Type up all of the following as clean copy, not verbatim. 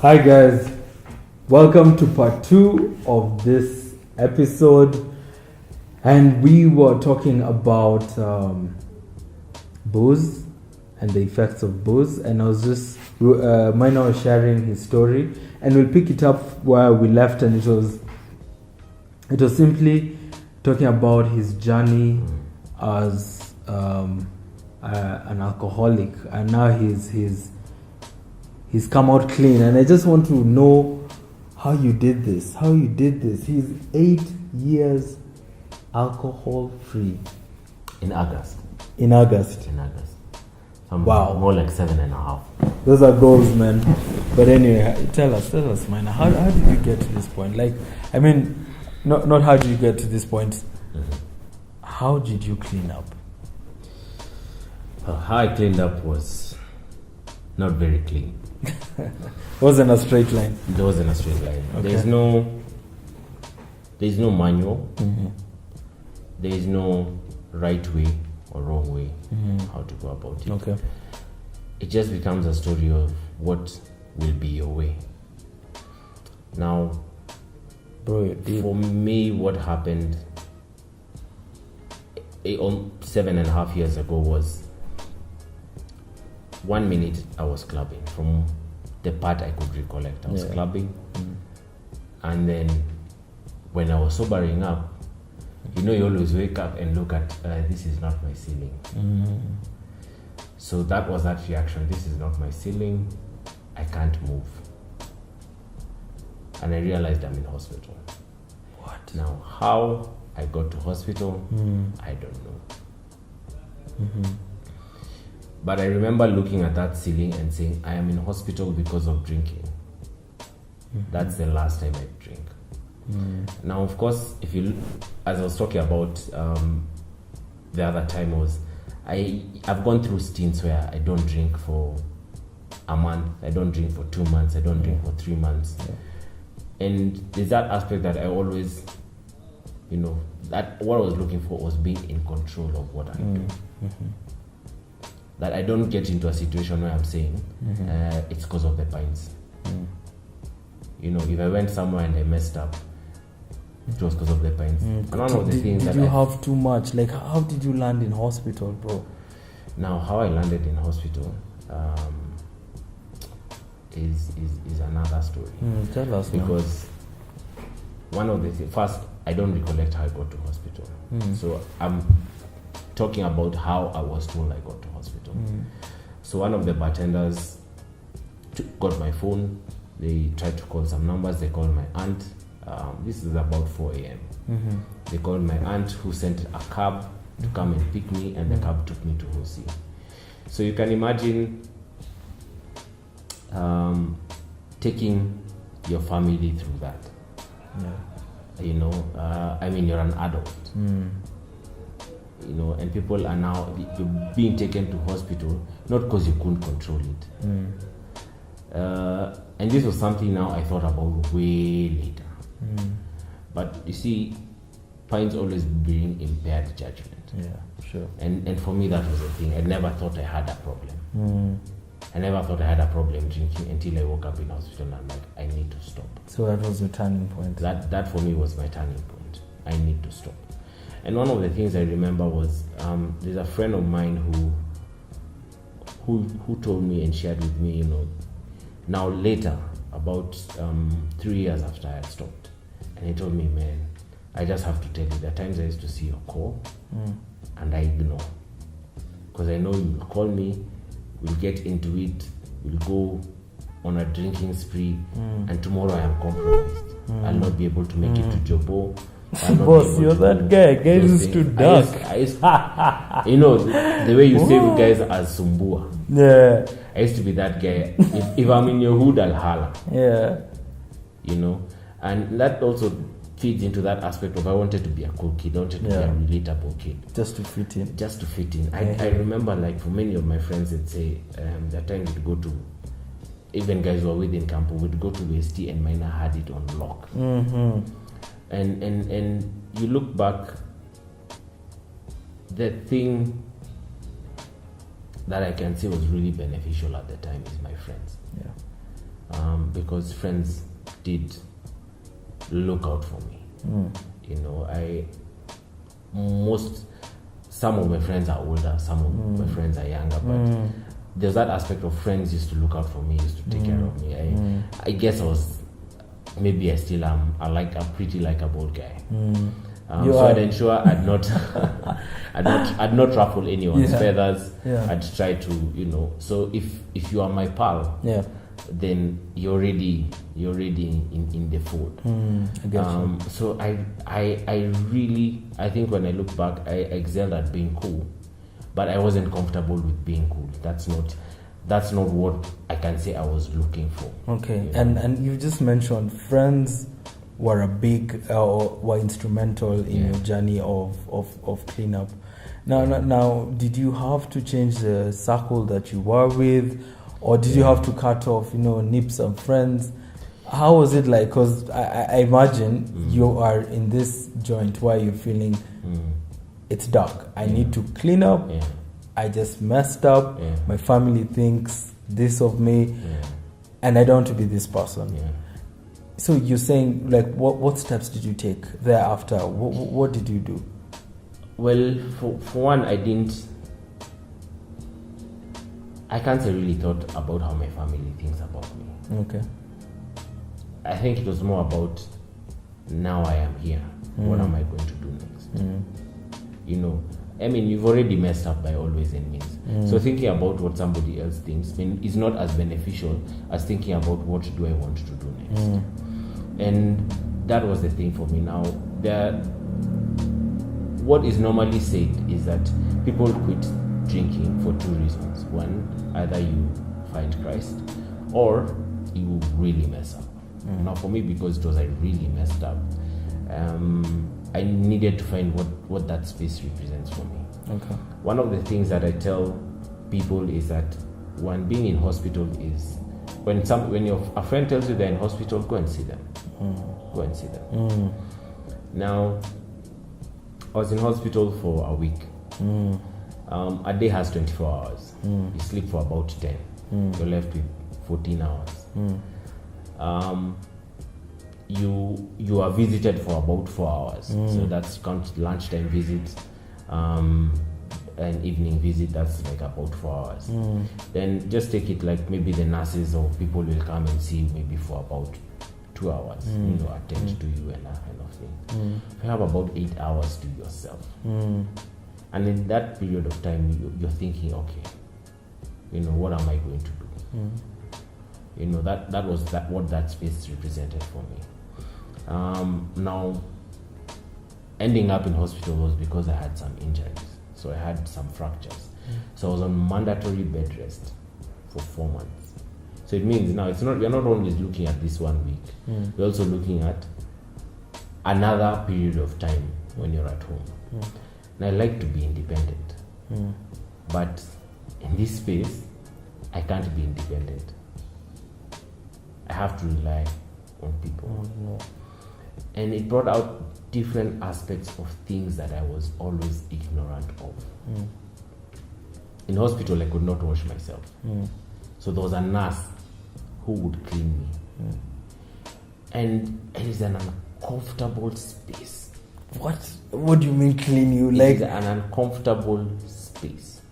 Hi guys, welcome to part 2 of this episode, and we were talking about booze and the effects of booze, and I was just Maina was sharing his story, and we'll pick it up where we left, and it was simply talking about his journey as an alcoholic, and now he's come out clean. And I just want to know how you did this. He's 8 years alcohol free. In August. Wow. More like 7.5. Those are goals, man. But anyway, tell us, Maina, how did you get to this point? Like, I mean, not how did you get to this point. Mm-hmm. How did you clean up? How I cleaned up was not very clean. Wasn't a straight line. It wasn't a straight line. Okay. There's no manual. Mm-hmm. There is no right way or wrong way how to go about it. Okay. It just becomes a story of what will be your way. Now, Bro, for me, what happened 7.5 years ago was 1 minute I was clubbing. From the part I could recollect, I was clubbing. And then when I was sobering up, you always wake up and look at, this is not my ceiling. So that was that reaction. This is not my ceiling. I can't move. And I realized I'm in hospital. What? Now, how I got to hospital, I don't know. But I remember looking at that ceiling and saying, I am in hospital because of drinking. That's the last time I drink. Now, of course, as I was talking about the other time, I've gone through stints where I don't drink for a month, I don't drink for 2 months, I don't drink for 3 months. And there's that aspect that I always, that what I was looking for was being in control of what I do. That I don't get into a situation where I'm saying it's because of the pints. If I went somewhere and I messed up, it was because of the pints. And one of the things did you have too much? Like, how did you land in hospital, bro? Now, how I landed in hospital is another story. Tell us. Because one of the things, first, I don't recollect how I got to hospital. So I'm talking about how I was told I got to hospital. So one of the bartenders got my phone. They tried to call some numbers. They called my aunt. This is about 4 a.m. They called my aunt, who sent a cab to come and pick me, and the cab took me to Hosi. So you can imagine taking your family through that. I mean, you're an adult. And people are now being taken to hospital, not because you couldn't control it. And this was something now I thought about way later. But you see, pints always bring impaired judgment. Yeah, sure. And for me, that was the thing. I never thought I had a problem. I never thought I had a problem drinking until I woke up in hospital and I'm like, I need to stop. So that was your turning point. That for me was my turning point. I need to stop. And one of the things I remember was there's a friend of mine who told me and shared with me, now later, about 3 years after I had stopped, and he told me, man, I just have to tell you, there are times I used to see your call and I ignore, because I know you will call me, we'll get into it, we'll go on a drinking spree, and tomorrow I am compromised. I'll not be able to make it to Jobo. Boss, you're that guy. Guys used to duck. The way you say you guys as Sumbua. Yeah. I used to be that guy. If I'm in your hood, I'll holler. Yeah. And that also feeds into that aspect of I wanted to be a cool kid. I wanted to be a relatable kid. Just to fit in. I remember, like, for many of my friends, they'd say, there are times we'd go to, even guys who are within Campo, we'd go to WST and Maina had it on lock. And you look back, the thing that I can say was really beneficial at the time is my friends. because friends did look out for me. You know, some of my friends are older, some of my friends are younger, but there's that aspect of friends used to look out for me, used to take care of me. I guess maybe I still am a pretty likable guy. So I'd ensure I'd not ruffle anyone's feathers. I'd try to, you know. So if you are my pal, then you're already in the fold. I get you. So I think when I look back, I excelled at being cool, but I wasn't comfortable with being cool. That's not what I can say I was looking for. Okay, you know? and you just mentioned friends were a big were instrumental in your journey of cleanup. Now, did you have to change the circle that you were with, or did you have to cut off, nip some friends? How was it like? Because I imagine you are in this joint where you're feeling it's dark. I need to clean up. I just messed up. My family thinks this of me, and I don't want to be this person. So you're saying, like, what steps did you take thereafter? What did you do? Well, for one, I can't say really thought about how my family thinks about me. Okay. I think it was more about, now I am here. What am I going to do next? You've already messed up by all ways and means. So thinking about what somebody else thinks is not as beneficial as thinking about what do I want to do next. And that was the thing for me. Now, what is normally said is that people quit drinking for two reasons. One, either you find Christ or you really mess up. Now, for me, because it was I really messed up, I needed to find what that space represents for me. Okay. One of the things that I tell people is that when being in hospital is when a friend tells you they're in hospital, go and see them. Go and see them. Now, I was in hospital for a week. A day has 24 hours. You sleep for about 10. You're left with 14 hours. You are visited for about 4 hours. So that's lunchtime visit, an evening visit. That's like about 4 hours. Then just take it like maybe the nurses or people will come and see you maybe for about 2 hours. Attend to you and that kind of thing. You have about 8 hours to yourself. And in that period of time, you're thinking, okay, what am I going to do? That was what that space represented for me. Now, ending up in hospital was because I had some injuries. So I had some fractures. So I was on mandatory bed rest for 4 months. So it means now we're not only looking at this 1 week, we're also looking at another period of time when you're at home. And I like to be independent. But in this space, I can't be independent. I have to rely on people. And it brought out different aspects of things that I was always ignorant of. In hospital, I could not wash myself. So there was a nurse who would clean me. And it is an uncomfortable space. What do you mean clean you? It is an uncomfortable space.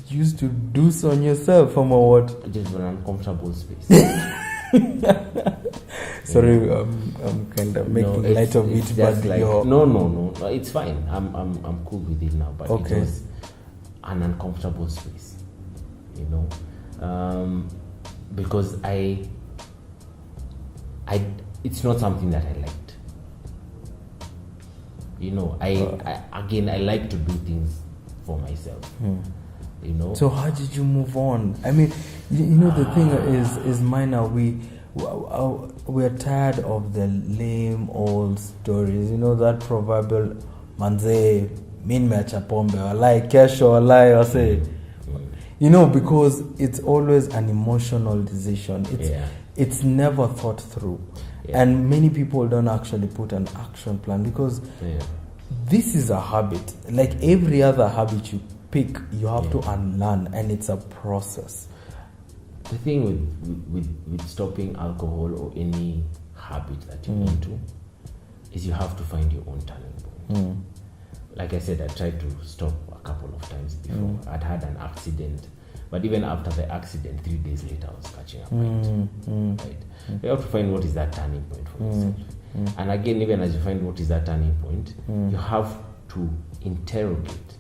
You used to do so on yourself, or what? It is an uncomfortable space. Sorry, I'm kind of making light of it, but like, no, it's fine. I'm cool with it now, but it was an uncomfortable space, because it's not something that I liked. I like to do things for myself. So how did you move on? I mean, the thing is Maina, we're tired of the lame old stories. That proverbial manze min meacha pombe walai kesho walai wase. Because it's always an emotional decision. It's never thought through. And many people don't actually put an action plan because this is a habit. Like every other habit you pick, you have to unlearn, and it's a process. the thing with stopping alcohol or any habit that you're into is you have to find your own turning point. Like I said, I tried to stop a couple of times before. I'd had an accident, but even after the accident, 3 days later, I was catching up. Right? You have to find what is that turning point for yourself. And again, even as you find what is that turning point, you have to interrogate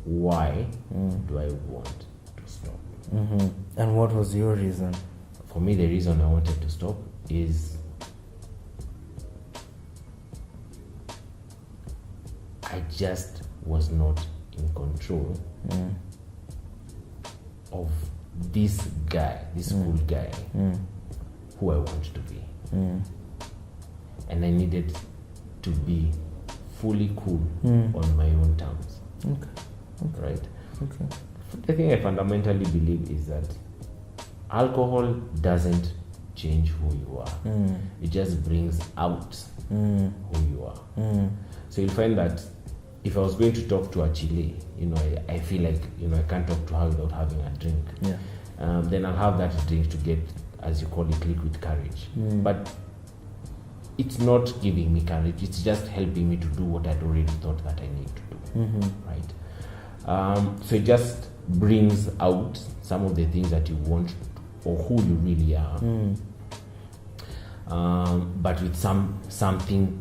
why do I want to stop? And what was your reason? For me, the reason I wanted to stop is I just was not in control of this guy, this cool guy, who I want to be. And I needed to be fully cool on my own terms. Right? The thing I fundamentally believe is that alcohol doesn't change who you are. It just brings out who you are. So you'll find that if I was going to talk to a Chile, I feel like, I can't talk to her without having a drink. Then I'll have that drink to get, as you call it, liquid courage. But it's not giving me courage. It's just helping me to do what I'd already thought that I need to do. Right? So it just brings out some of the things that you want or who you really are. But with something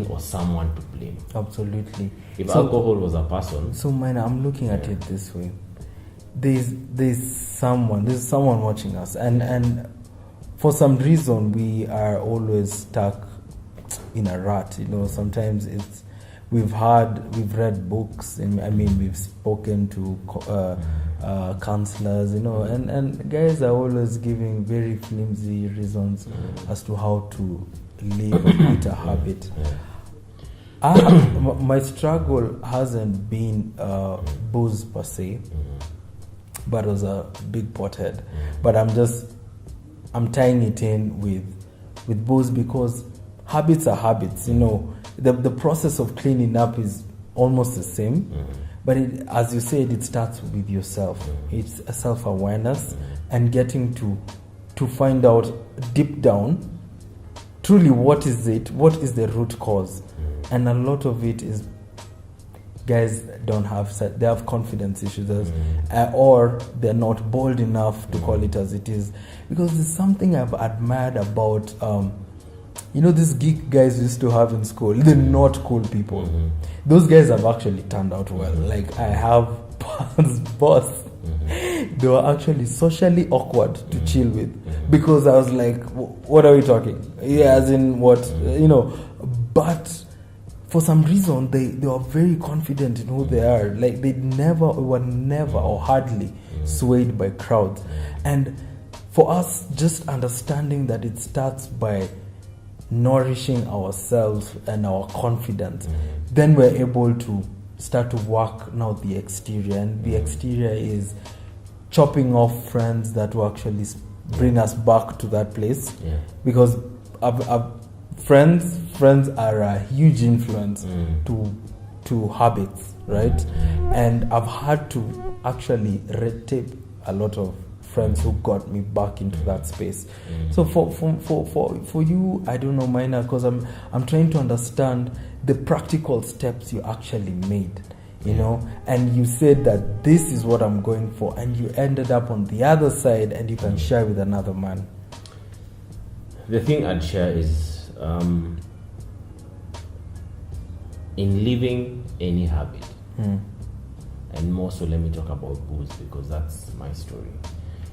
or someone to blame. Absolutely. If alcohol was a person. So Maina, I'm looking at it this way. There's someone watching us, and for some reason we are always stuck in a rut. Sometimes it's we've read books, and we've spoken to counselors, and guys are always giving very flimsy reasons as to how to live a better habit. My struggle hasn't been booze per se, but it was a big pothead. But I'm tying it in with booze because habits are habits. The process of cleaning up is almost the same, but as you said, it starts with yourself. It's a self-awareness and getting to find out deep down truly what is the root cause. And a lot of it is guys they have confidence issues, or they're not bold enough to call it as it is, because there's something I've admired about these geek guys we used to have in school. They're not cool people. Those guys have actually turned out well. Like I have boss. They were actually socially awkward to chill with, because I was like, what are we talking? Yeah, as in what, but for some reason they were very confident in who they are. Like they were never or hardly swayed by crowds. And for us, just understanding that it starts by nourishing ourselves and our confidence, then we're able to start to work now the exterior. And the exterior is chopping off friends that will actually bring us back to that place, because friends are a huge influence to habits, right? And I've had to actually red tape a lot of friends who got me back into that space. So for you, I don't know, Maina, because I'm trying to understand the practical steps you actually made, and you said that this is what I'm going for, and you ended up on the other side, and you can share with another man. The thing I'd share is in living any habit, and more so let me talk about booze, because that's my story.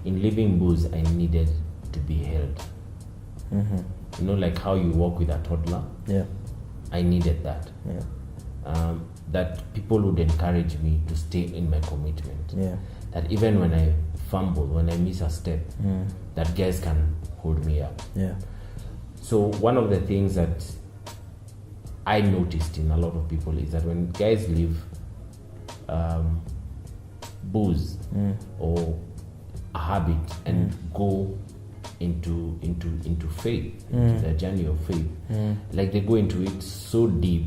In living booze, I needed to be held. Like how you walk with a toddler. I needed that. That people would encourage me to stay in my commitment. That even when I fumble, when I miss a step, that guys can hold me up. So one of the things that I noticed in a lot of people is that when guys leave booze or a habit and go into faith, into their journey of faith, like they go into it so deep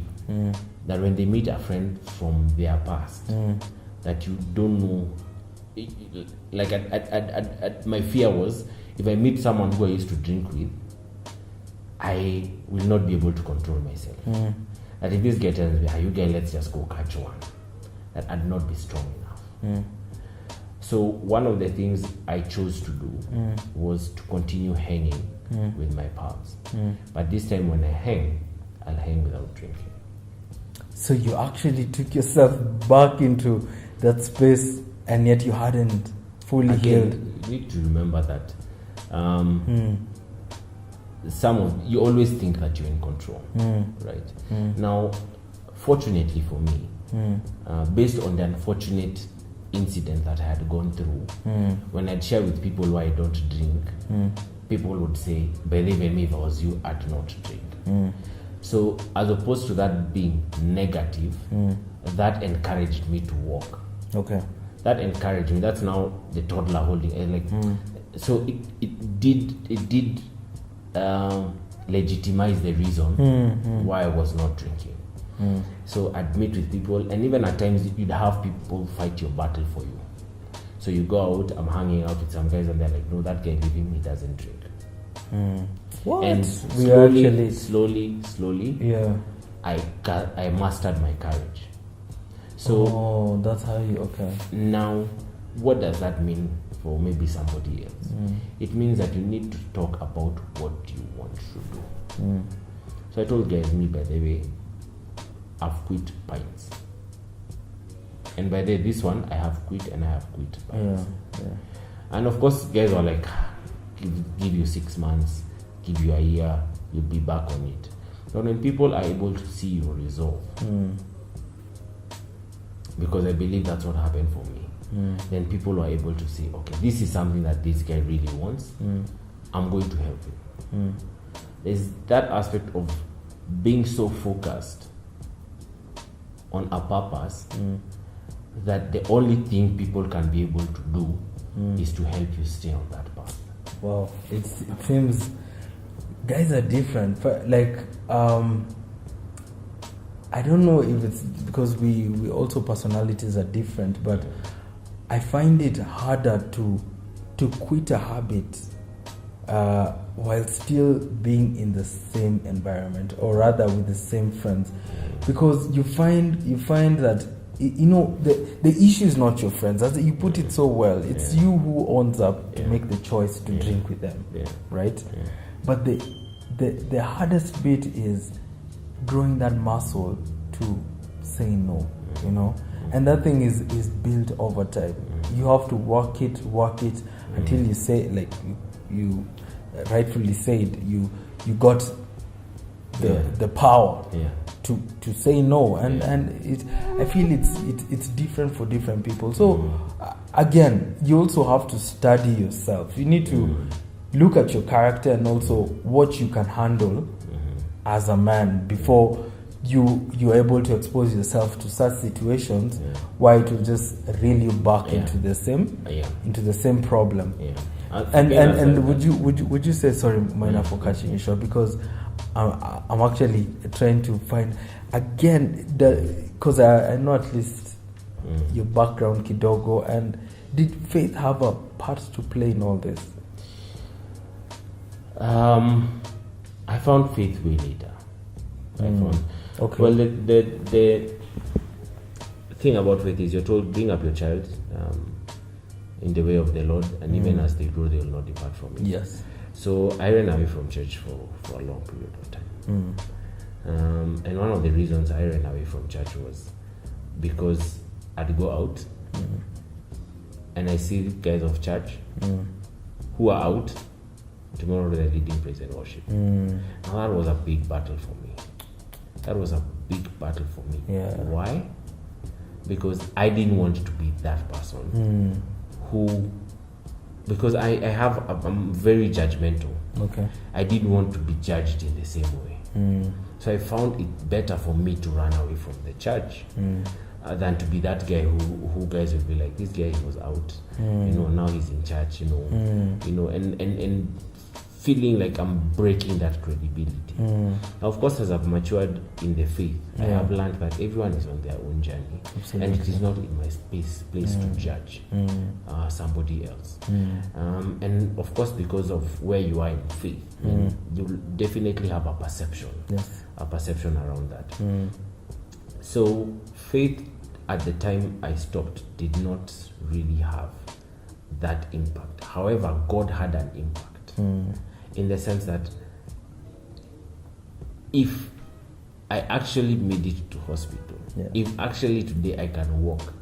that when they meet a friend from their past that you don't know my fear was, if I meet someone who I used to drink with, I will not be able to control myself. That if this guy tells me, you guys, let's just go catch one, that I'd not be strong enough. So one of the things I chose to do was to continue hanging with my pals. But this time when I hang, I'll hang without drinking. So you actually took yourself back into that space, and yet you hadn't fully healed. You need to remember that you always think that you're in control, right? Now, fortunately for me, based on the unfortunate incident that I had gone through, when I'd share with people why I don't drink, people would say, believe in me, if I was you, I'd not drink. So as opposed to that being negative, that encouraged me to walk. Okay. That encouraged me. That's now the toddler holding. So it did legitimize the reason why I was not drinking. So I'd meet with people, and even at times you'd have people fight your battle for you. So you go out, I'm hanging out with some guys, and they're like, no, that guy, leave him, he doesn't drink. What? And slowly, yeah, I mastered my courage. So that's how you, okay. Now, what does that mean for maybe somebody else? It means that you need to talk about what you want to do. So I told guys, me, by the way, I've quit pints. And by the way, this one, I have quit, and I have quit pints. Yeah. And of course, guys were like, give you 6 months, give you a year, you'll be back on it. But when people are able to see your resolve, because I believe that's what happened for me, then people are able to say, okay, this is something that this guy really wants, I'm going to help him. There's that aspect of being so focused on a purpose that the only thing people can be able to do is to help you stay on that path. Wow, it seems guys are different. Like, I don't know if it's because we also personalities are different, but I find it harder to quit a habit while still being in the same environment, or rather with the same friends, because you find that the issue is not your friends, as you put it so well. It's you who owns up to make the choice to drink with them, right? But the hardest bit is growing that muscle to say no, and that thing is built over time. You have to work it until you say, like you rightfully said, you got the power to say no, and I feel it's different for different people. So again, you also have to study yourself. You need to look at your character and also what you can handle as a man before you're able to expose yourself to such situations where it will just reel you back into the same problem. And would you say, sorry, Maina, for catching you short, because I'm actually trying to find again, because I know at least your background kidogo, and did faith have a part to play in all this? I found faith way later. Okay. Well, the thing about faith is you're told, bring up your child in the way of the Lord, and even as they grow, they will not depart from it. Yes. So I ran away from church for a long period of time. And one of the reasons I ran away from church was because I'd go out and I see guys of church who are out. Tomorrow they're leading praise and worship. Now that was a big battle for me. Yeah. Why? Because I didn't want to be that person because I'm very judgmental. Okay. I didn't want to be judged in the same way. So I found it better for me to run away from the church than to be that guy who guys would be like, this guy was out, now he's in church, and feeling like I'm breaking that credibility. Now, of course, as I've matured in the faith, I have learned that everyone is on their own journey. Absolutely. And it is not in my place to judge somebody else. And of course, because of where you are in faith, you definitely have a perception around that. So faith at the time I stopped did not really have that impact. However, God had an impact in the sense that if I actually made it to hospital, if actually today I can walk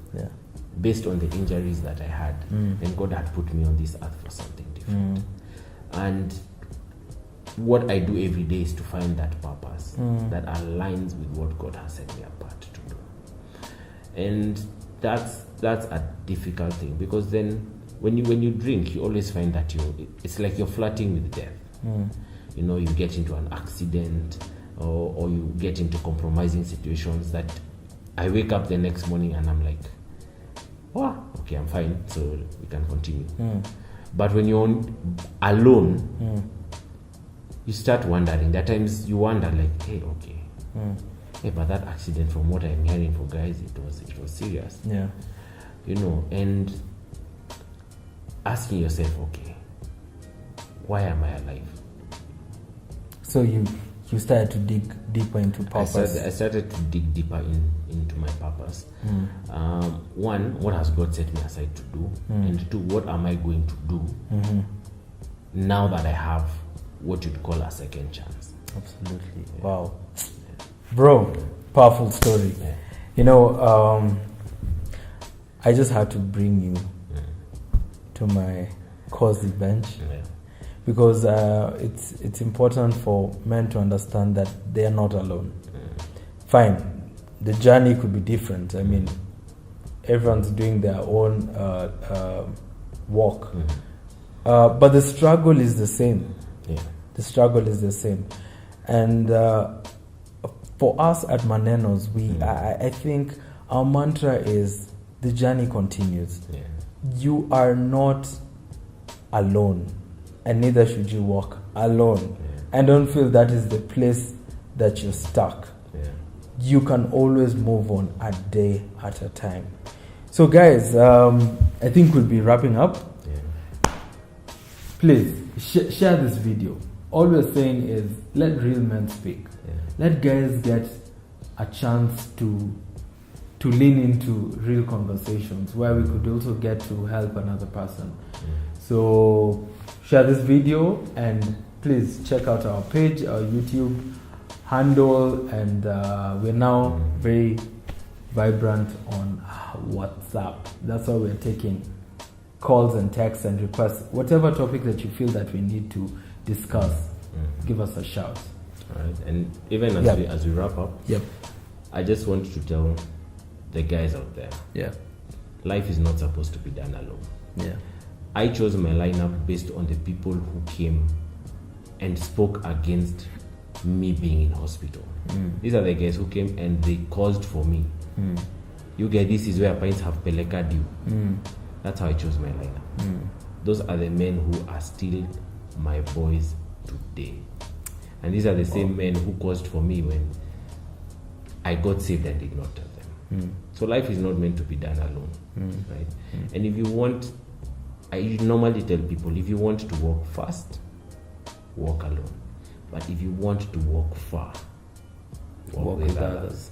based on the injuries that I had, then God had put me on this earth for something different. And what I do every day is to find that purpose that aligns with what God has set me apart to do. And that's a difficult thing, because then when you drink, you always find that it's like you're flirting with death. You know, you get into an accident or you get into compromising situations that I wake up the next morning and I'm like, oh, okay, I'm fine, so we can continue. But when you're alone, you start wondering. There are times you wonder, like, hey, okay, hey, but that accident, from what I'm hearing from guys, it was serious. Yeah, you know, and asking yourself, okay, why am I alive? So you started to dig deeper into purpose. I started to dig deeper into my purpose. One, what has God set me aside to do? And two, what am I going to do now that I have what you'd call a second chance? Absolutely. Yeah. Wow. Bro, powerful story. Yeah. You know, I just had to bring you to my cozy bench. Yeah. Because it's important for men to understand that they are not alone. Fine, the journey could be different. I mean, everyone's doing their own walk. But the struggle is the same. Yeah. The struggle is the same. And for us at Manenoz, I think our mantra is the journey continues. Yeah. You are not alone. And neither should you walk alone. Yeah. And don't feel that is the place that you're stuck. Yeah. You can always move on a day at a time. So guys, I think we'll be wrapping up. Yeah. Please, share this video. All we're saying is, let real men speak. Yeah. Let guys get a chance to lean into real conversations where we could also get to help another person. So share this video and please check out our page, our YouTube handle, and we're now very vibrant on WhatsApp. That's why we're taking calls and texts and requests. Whatever topic that you feel that we need to discuss, give us a shout. All right. And even as we wrap up, I just want to tell the guys out there, life is not supposed to be done alone. Yeah. I chose my lineup based on the people who came and spoke against me being in hospital. These are the guys who came and they caused for me. You guys, this is where pints have pelekad you. That's how I chose my lineup. Those are the men who are still my boys today. And these are the same men who caused for me when I got saved and did not tell them. So life is not meant to be done alone. Right? And if you want, I normally tell people, if you want to walk fast, walk alone. But if you want to walk far, walk with others.